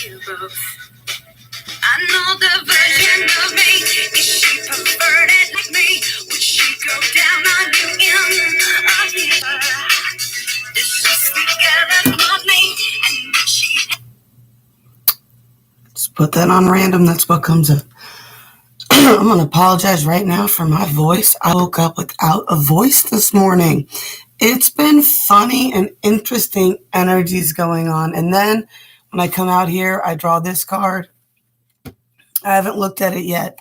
you both. I know the version of me. Is she perverted like me? Would she go down on you in a fever? Does she speak eloquently? And would she... Just put that on random. That's what comes up. I'm going to apologize right now for my voice. I woke up without a voice this morning. It's been funny and interesting energies going on. And then when I come out here, I draw this card. I haven't looked at it yet.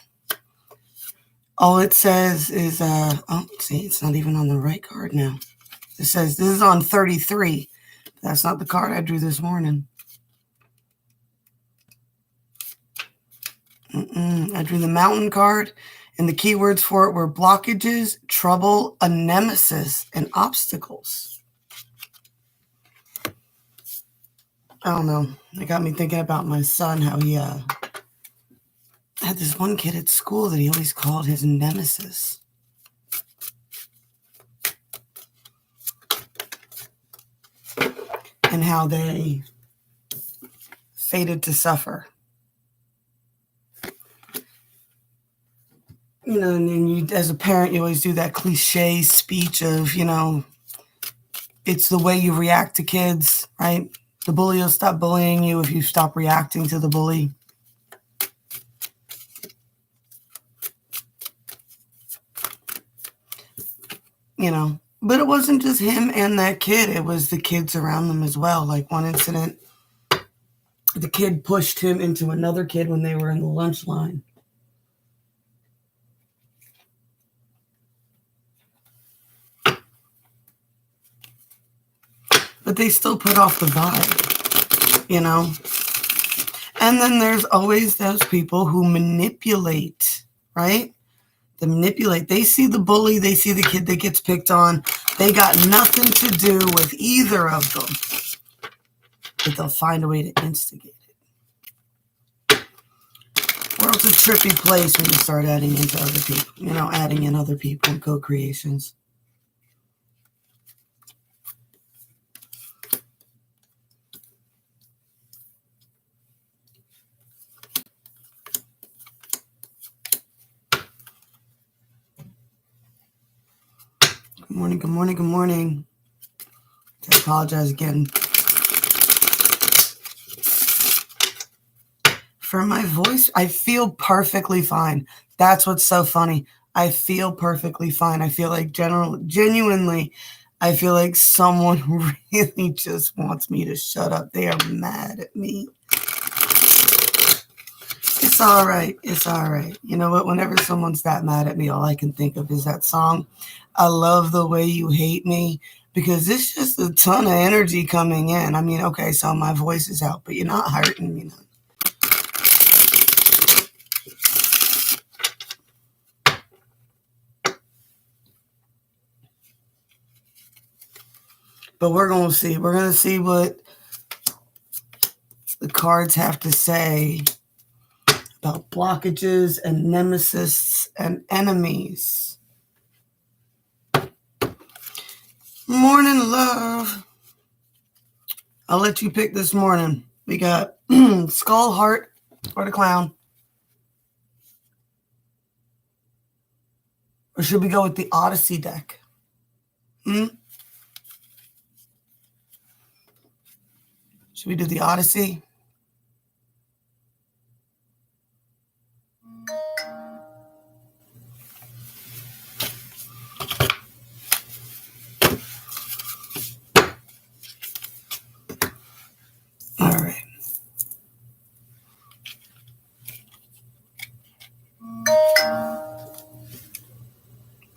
All it says is, see, it's not even on the right card now. It says this is on 33. That's not the card I drew this morning. I drew the mountain card, and the keywords for it were blockages, trouble, a nemesis, and obstacles. I don't know. It got me thinking about my son, how he had this one kid at school that he always called his nemesis. And how they fated to suffer. You know, and you, as a parent, you always do that cliche speech of, you know, it's the way you react to kids, right? The bully will stop bullying you if you stop reacting to the bully. You know, but it wasn't just him and that kid. It was the kids around them as well. Like one incident, the kid pushed him into another kid when they were in the lunch line. But they still put off the vibe, you know? And then there's always those people who manipulate, right? They manipulate. They see the bully. They see the kid that gets picked on. They got nothing to do with either of them. But they'll find a way to instigate it. World's a trippy place when you start adding into other people, you know, adding in other people and co-creations. Good morning, good morning, good morning. I apologize again for my voice. I feel perfectly fine. That's what's so funny. I feel perfectly fine. I feel like genuinely, I feel like someone really just wants me to shut up. They are mad at me. It's all right. It's all right. You know what? Whenever someone's that mad at me, all I can think of is that song, I Love the Way You Hate Me, because it's just a ton of energy coming in. I mean, okay, so my voice is out, but you're not hurting me. But we're going to see. We're going to see what the cards have to say about blockages and nemesis and enemies. Morning, love. I'll let you pick this morning. We got Skull, Heart, or the Clown. Or should we go with the Odyssey deck? Should we do the Odyssey? All right.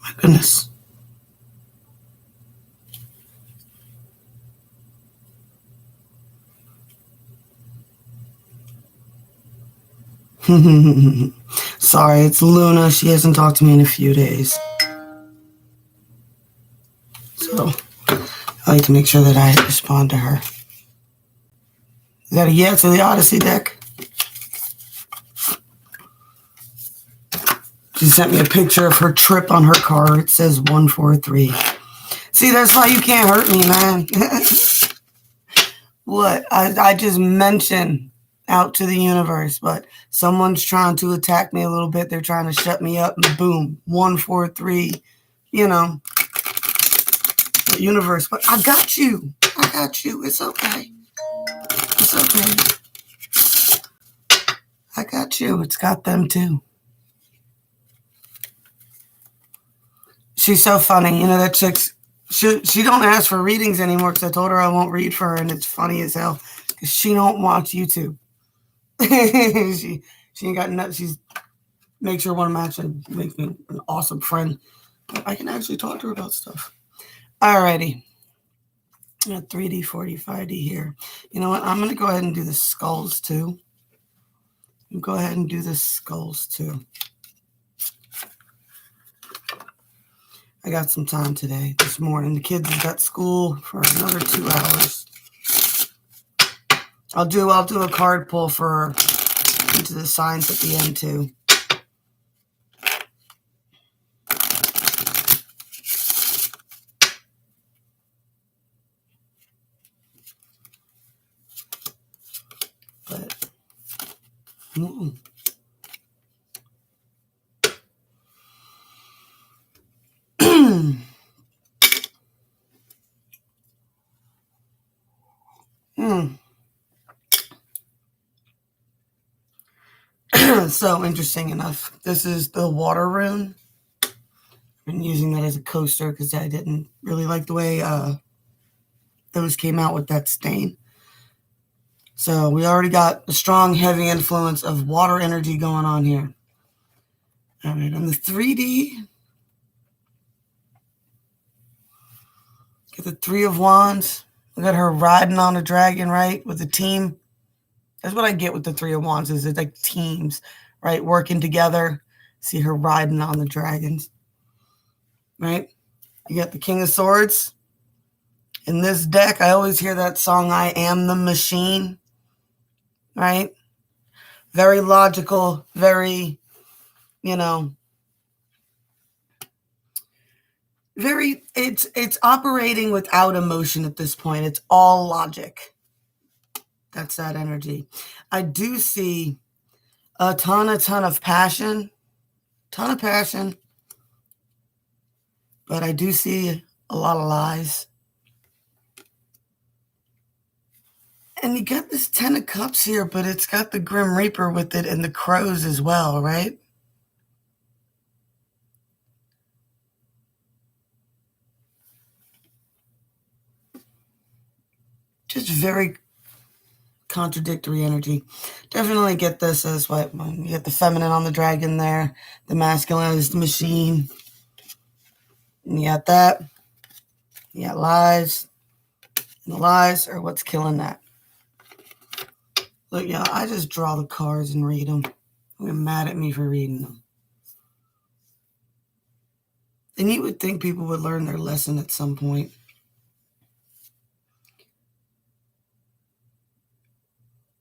My goodness. Sorry, it's Luna. She hasn't talked to me in a few days. So I like to make sure that I respond to her. Is that a yes to the Odyssey deck? She sent me a picture of her trip on her car. It says 143. See, that's why you can't hurt me, man. What? I just mentioned out to the universe, but someone's trying to attack me a little bit. They're trying to shut me up, and boom, 1, 4, 3, the universe. But I got you. I got you. It's okay. It's okay. I got you. It's got them too. She's so funny. That chick's, she don't ask for readings anymore because I told her I won't read for her, and it's funny as hell because she don't watch YouTube. she ain't got nothing. She's makes her want to match and makes me an awesome friend. I can actually talk to her about stuff. Alrighty. 3D, 4D, 5D here. You know what? I'm going to go ahead and do the skulls too. Go ahead and do the skulls too. I got some time today, this morning. The kids have got school for another 2 hours. I'll do a card pull for into the signs at the end too. But So interesting enough, this is the water rune. I've been using that as a coaster because I didn't really like the way those came out with that stain. So we already got a strong, heavy influence of water energy going on here. All right, on the 3D, get the 3 of Wands. We got her riding on a dragon, right, with a team. That's what I get with the 3 of Wands, is it's like teams, right, working together. See her riding on the dragons, right? You got the King of Swords. In this deck, I always hear that song, I Am the Machine, right? Very logical, very, it's operating without emotion at this point. It's all logic. That's that energy. I do see a ton of passion, but I do see a lot of lies. And you got this 10 of Cups here, but it's got the Grim Reaper with it and the crows as well, right? Just very contradictory energy. Definitely get this as what you get the feminine on the dragon there, the masculine is the machine. And you got that. You got lies. And the lies are what's killing that. Look, I just draw the cards and read them. You're mad at me for reading them. And you would think people would learn their lesson at some point.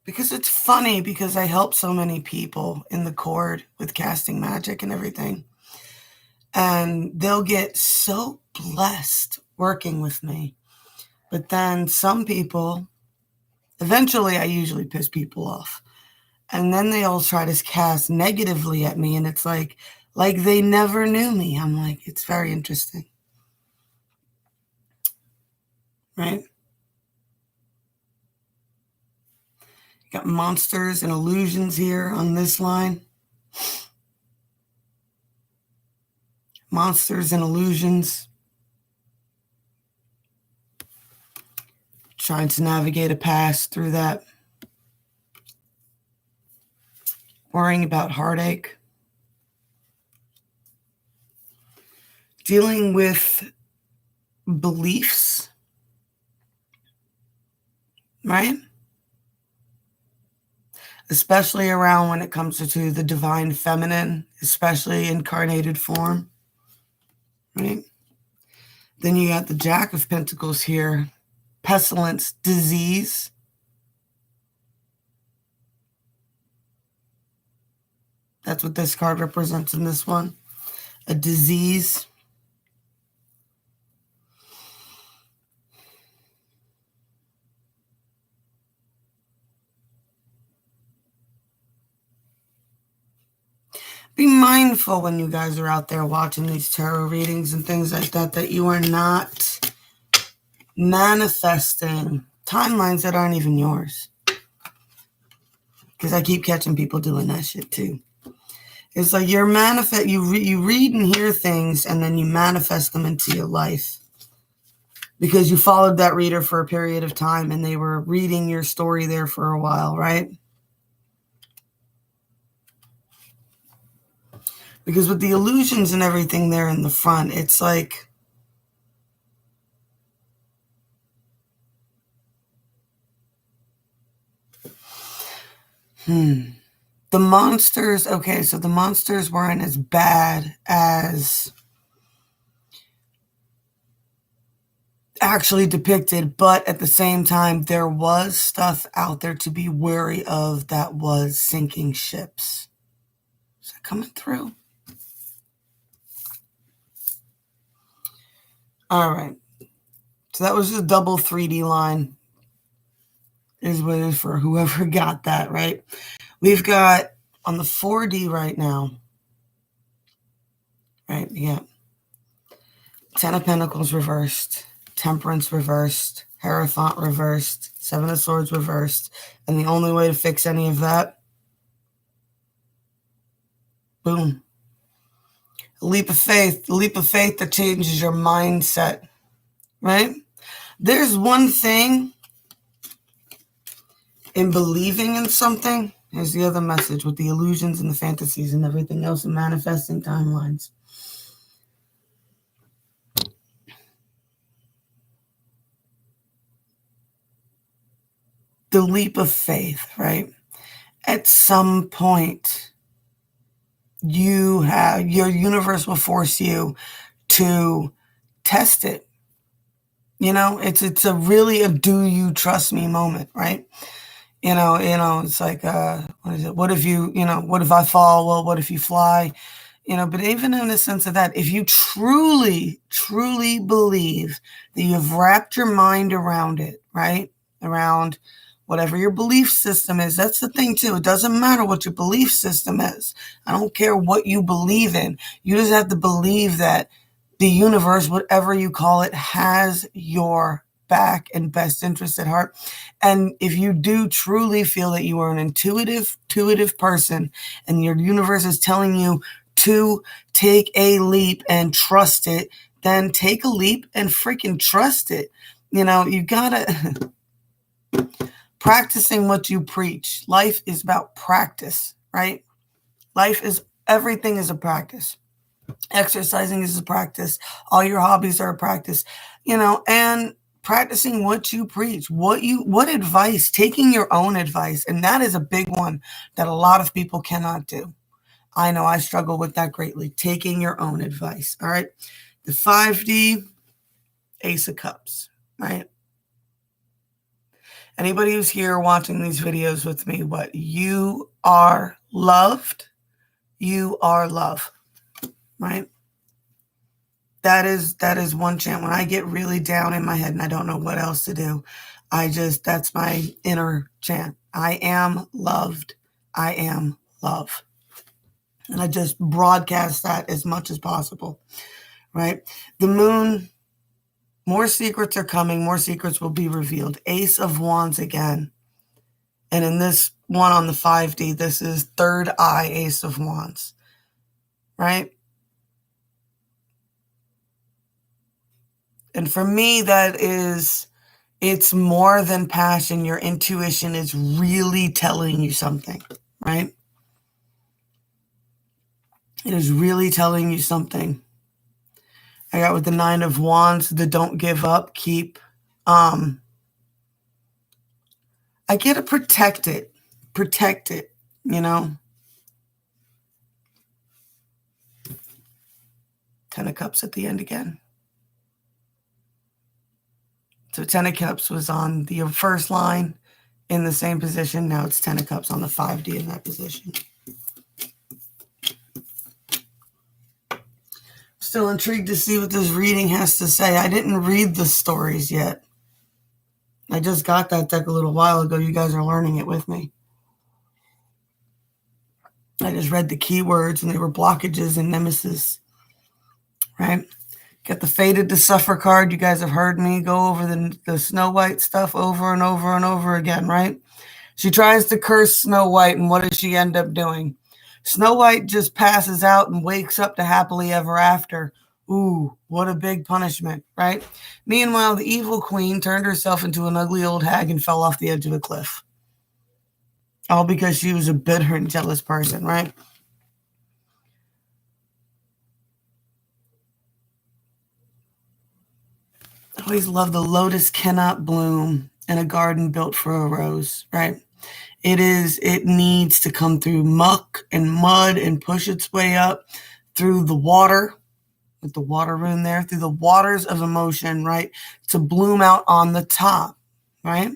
Because it's funny, because I help so many people in the cord with casting magic and everything. And they'll get so blessed working with me. But then some people, eventually I usually piss people off. And then they all try to cast negatively at me. And it's like they never knew me. I'm like, it's very interesting. Right? Got monsters and illusions here on this line. Monsters and illusions. Trying to navigate a pass through that. Worrying about heartache. Dealing with beliefs. Right? Especially around when it comes to the divine feminine, especially incarnated form, right? Then you got the Jack of Pentacles here, pestilence, disease. That's what this card represents in this one, a disease. be mindful when you guys are out there watching these tarot readings and things like that, that you are not manifesting timelines that aren't even yours. Because I keep catching people doing that shit too. It's like you read and hear things and then you manifest them into your life. Because you followed that reader for a period of time and they were reading your story there for a while, right? Because with the illusions and everything there in the front, it's like, the monsters, okay, so the monsters weren't as bad as actually depicted, but at the same time, there was stuff out there to be wary of that was sinking ships. Is that coming through? All right. So that was just a double 3D line. Is what it is for whoever got that, right? We've got on the 4D right now, right? Yeah. 10 of Pentacles reversed, Temperance reversed, Hierophant reversed, 7 of Swords reversed. And the only way to fix any of that, boom. A leap of faith that changes your mindset, right? There's one thing in believing in something. Here's the other message with the illusions and the fantasies and everything else and manifesting timelines. The leap of faith, right? At some point, your universe will force you to test it. You know, it's a really a do you trust me moment, right? You know, it's like, what is it? What if what if I fall? Well, what if you fly? You know, but even in the sense of that, if you truly, truly believe that you have wrapped your mind around it, right? Around whatever your belief system is. That's the thing too. It doesn't matter what your belief system is. I don't care what you believe in. You just have to believe that the universe, whatever you call it, has your back and best interest at heart. And if you do truly feel that you are an intuitive person and your universe is telling you to take a leap and trust it, then take a leap and freaking trust it. You know, you gotta practicing what you preach. Life is about practice, right? Everything is a practice. Exercising is a practice. All your hobbies are a practice, and practicing what you preach, what advice, taking your own advice. And that is a big one that a lot of people cannot do. I know I struggle with that greatly. Taking your own advice. All right. The 5D, Ace of Cups, right? Anybody who's here watching these videos with me, you are loved. You are love, right? That is one chant. When I get really down in my head and I don't know what else to do, that's my inner chant. I am loved. I am love. And I just broadcast that as much as possible, right? The moon, more secrets are coming. More secrets will be revealed. Ace of Wands again. And in this one on the 5D, this is third eye Ace of Wands, right? And for me, it's more than passion. Your intuition is really telling you something, right? It is really telling you something. I got with the 9 of Wands, the don't give up, keep. I get to protect it, you know. 10 of Cups at the end again. So 10 of Cups was on the first line in the same position. Now it's 10 of Cups on the 5D in that position. Still intrigued to see what this reading has to say. I didn't read the stories yet. I just got that deck a little while ago. You guys are learning it with me. I just read the keywords and they were blockages and nemesis, right? Got the Fated to Suffer card. You guys have heard me go over the Snow White stuff over and over and over again, right? She tries to curse Snow White, and what does she end up doing? Snow White just passes out and wakes up to happily ever after. Ooh, what a big punishment, right? Meanwhile, the evil queen turned herself into an ugly old hag and fell off the edge of a cliff. All because she was a bitter and jealous person, right? I always love the lotus cannot bloom in a garden built for a rose, right? It needs to come through muck and mud and push its way up through the water, with the water rune there, through the waters of emotion, right? To bloom out on the top, right?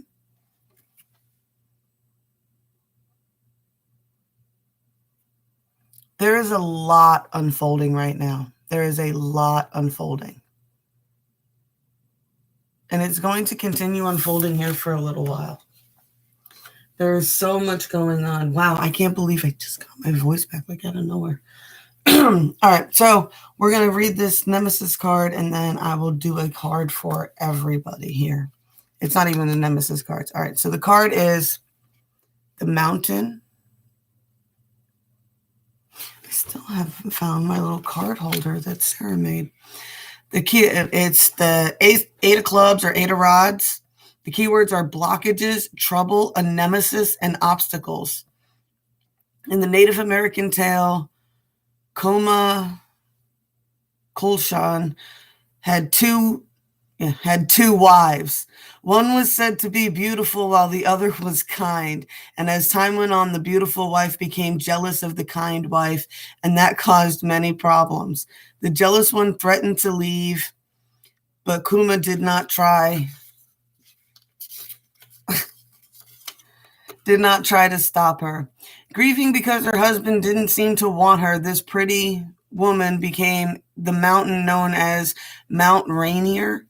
There is a lot unfolding right now. There is a lot unfolding. And it's going to continue unfolding here for a little while. There is so much going on. Wow, I can't believe I just got my voice back like out of nowhere. All right, so we're going to read this Nemesis card, and then I will do a card for everybody here. It's not even the Nemesis cards. All right, so the card is the Mountain. I still haven't found my little card holder that Sarah made. The key, it's the eight of clubs or eight of rods. The keywords are blockages, trouble, a nemesis, and obstacles. In the Native American tale, Koma Kulshan had two wives. One was said to be beautiful while the other was kind. And as time went on, the beautiful wife became jealous of the kind wife, and that caused many problems. The jealous one threatened to leave, but Kuma did not try to stop her. Grieving because her husband didn't seem to want her, this pretty woman became the mountain known as Mount Rainier.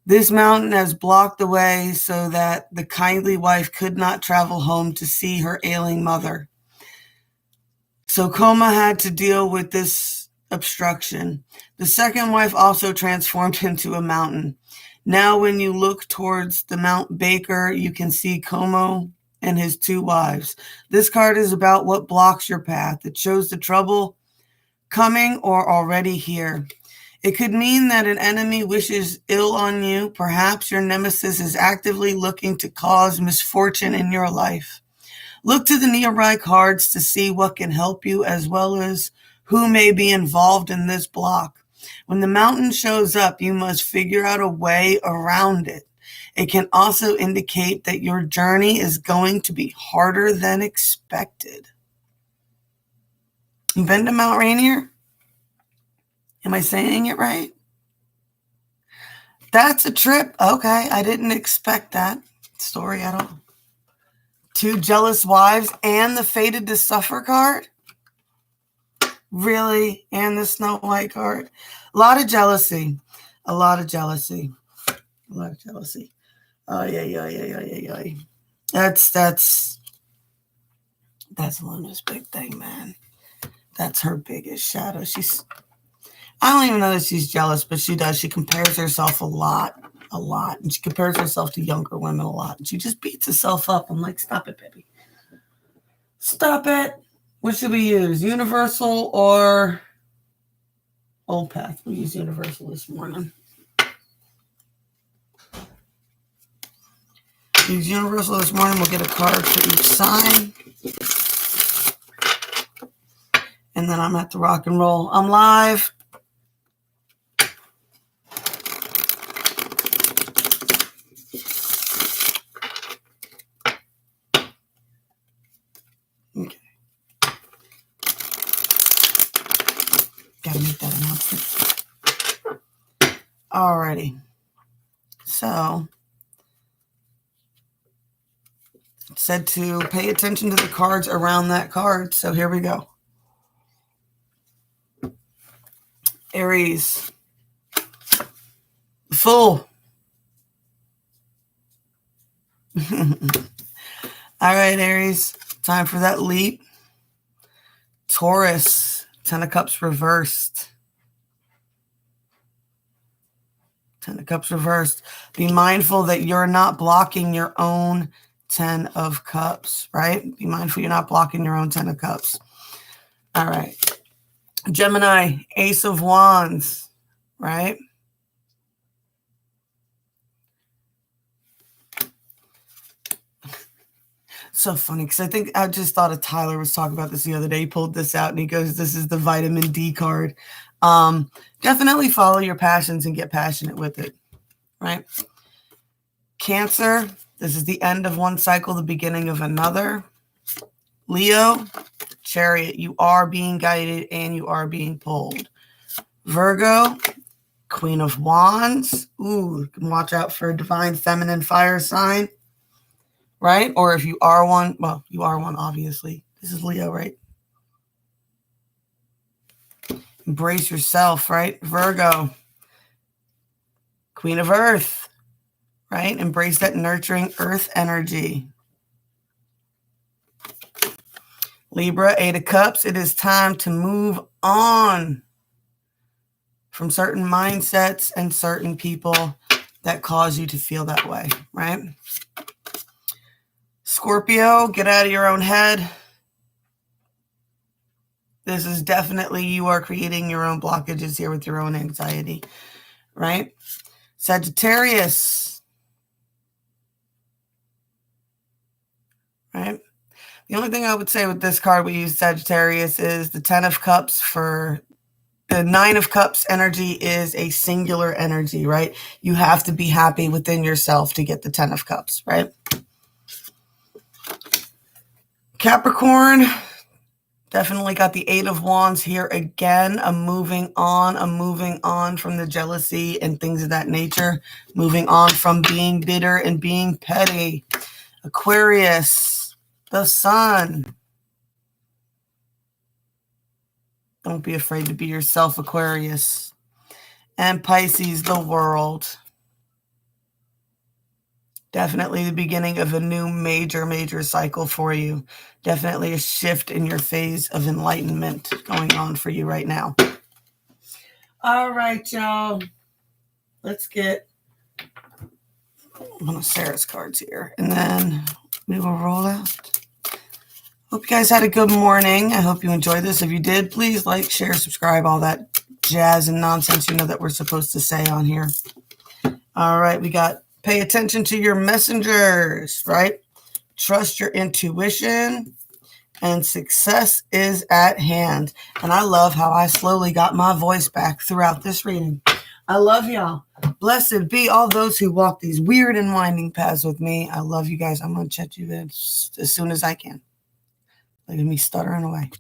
This mountain has blocked the way so that the kindly wife could not travel home to see her ailing mother. So Koma had to deal with this obstruction. The second wife also transformed into a mountain. Now when you look towards the Mount Baker, you can see Como and his two wives. This card is about what blocks your path. It shows the trouble coming or already here. It could mean that an enemy wishes ill on you. Perhaps your nemesis is actively looking to cause misfortune in your life. Look to the nearby cards to see what can help you, as well as who may be involved in this block. When the mountain shows up, you must figure out a way around it. It can also indicate that your journey is going to be harder than expected. You been to Mount Rainier? Am I saying it right? That's a trip. Okay, I didn't expect that story at all. Two jealous wives and the Fated to Suffer card? Really? And the Snow White card? A lot of jealousy. A lot of jealousy. A lot of jealousy. Oh, yeah. That's Luna's big thing, man. That's her biggest shadow. I don't even know that she's jealous, but she does. She compares herself a lot. And she compares herself to younger women a lot. And she just beats herself up. I'm like, stop it, baby. Stop it. What should we use? Universal or Old Path? We'll use Universal this morning. Use Universal this morning. We'll get a card for each sign. And then I'm at the rock and roll. I'm live. Okay. Gotta make that announcement. Alrighty. So, it said to pay attention to the cards around that card. So here we go. Aries. Full. All right, Aries. Time for that leap. Taurus, 10 of Cups reversed. 10 of Cups reversed. Be mindful that you're not blocking your own 10 of Cups, right? Be mindful you're not blocking your own 10 of Cups. All right. Gemini, Ace of Wands, right? So funny because I just thought of Tyler was talking about this the other day. He pulled this out and he goes, this is the vitamin D card. Definitely follow your passions and get passionate with it, right? Cancer, this is the end of one cycle, the beginning of another. Leo, Chariot, you are being guided and you are being pulled. Virgo, Queen of Wands. Ooh, you can watch out for a divine feminine fire sign, right? Or if you are one, well, you are one, obviously. This is Leo, right? Embrace yourself, right? Virgo, Queen of Earth, right? Embrace that nurturing earth energy. Libra, 8 of Cups. It is time to move on from certain mindsets and certain people that cause you to feel that way, right? Scorpio, get out of your own head. This is definitely, you are creating your own blockages here with your own anxiety, right? Sagittarius, right? The only thing I would say with this card we use Sagittarius is the 10 of Cups for the 9 of Cups energy is a singular energy, right? You have to be happy within yourself to get the 10 of Cups, right? Capricorn, definitely got the 8 of Wands here again. I'm moving on from the jealousy and things of that nature. Moving on from being bitter and being petty. Aquarius, the Sun. Don't be afraid to be yourself, Aquarius. And Pisces, the World. Definitely the beginning of a new major cycle for you. Definitely a shift in your phase of enlightenment going on for you right now. All right, y'all. Let's get one of Sarah's cards here, and then we will roll out. Hope you guys had a good morning. I hope you enjoyed this. If you did, please like, share, subscribe, all that jazz and nonsense you know that we're supposed to say on here. All right, we got pay attention to your messengers, right? Trust your intuition, and success is at hand. And I love how I slowly got my voice back throughout this reading. I love y'all. Blessed be all those who walk these weird and winding paths with me. I love you guys. I'm going to chat you as soon as I can. Look at me stuttering away.